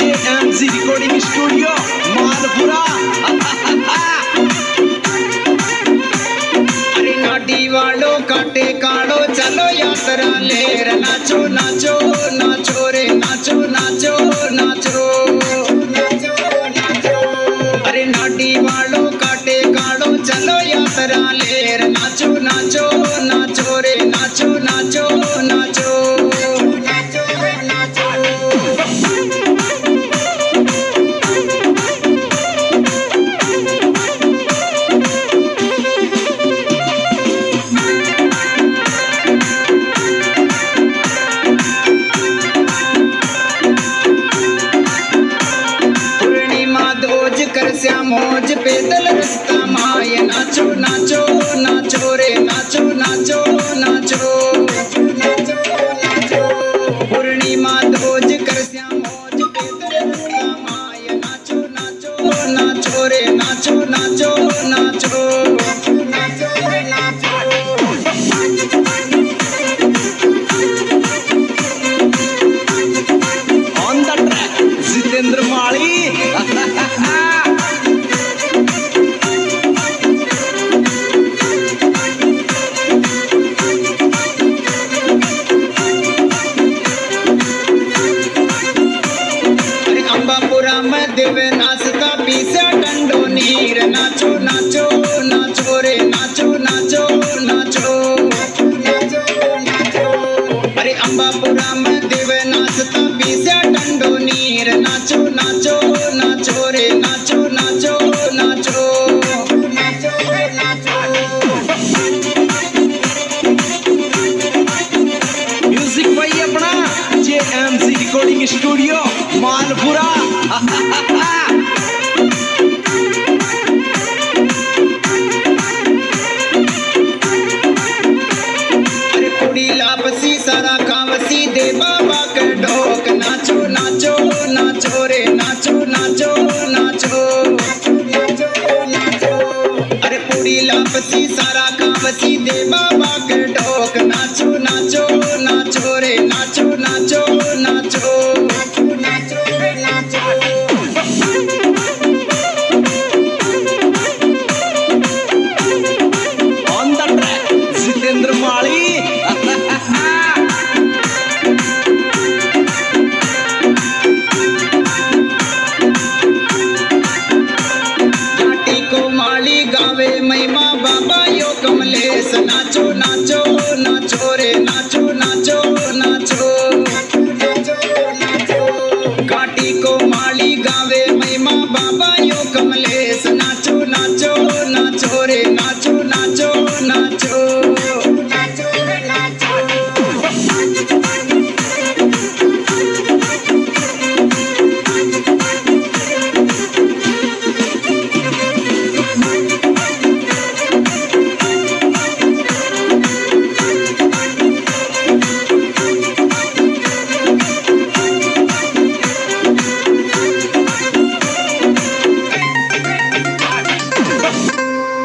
JMZ recording studio Malpura. अरे नाटी वालों काटे काड़ो चलो यात्रा लेर नाचो नाचो नाचो रे नाचो नाचो नाचो। अरे नाटी वालों काटे काड़ो चलो यात्रा लेर नाचो नाचो नाचो रे नाचो नाचो नाचो। मौज पैदल रास्ता माय नाचो नाचो नाचो रे नाचो नाचो नाचो। पूर्णिमा ध्वज कर श्याम मौज पैदल रास्ता माय नाचो नाचो नाचो रे नाचो नाचो नाचो। ऑन द ट्रैक जितेंद्र माली। दिव्य नाचता पीछे डंडो नीर नाचो नाचो नाचो रे नाचो नाचो नाचो। अरे अंबापुरा में दिव्य नाचता पीछे डंडो नीर नाचो नाचो नाचो रे नाचो नाचो नाचो। म्यूजिक भाई अपना JMZ रिकॉर्डिंग स्टूडियो मालपुरा। अरे कुड़ी लापसी सारा कावसी दे बाबा का ढोक नाचो नाचो नाचो रे नाचो नाचो नाचो। अरे कुड़ी लापसी सारा कावसी दे बाबा का ढोक नाचो नाचो नाचो रे नाचो नाचो नाचो। ऑन द ट्रैक जितेंद्र माली। घाटी को माली गावे महिमा बाबा यो कमलेश नाचो नाचो नाचो रे नाचो नाचो नाचो। घाटी को माली गावे महिमा बाबा यो कमलेश नाचो नाचो नाचो रे नाचो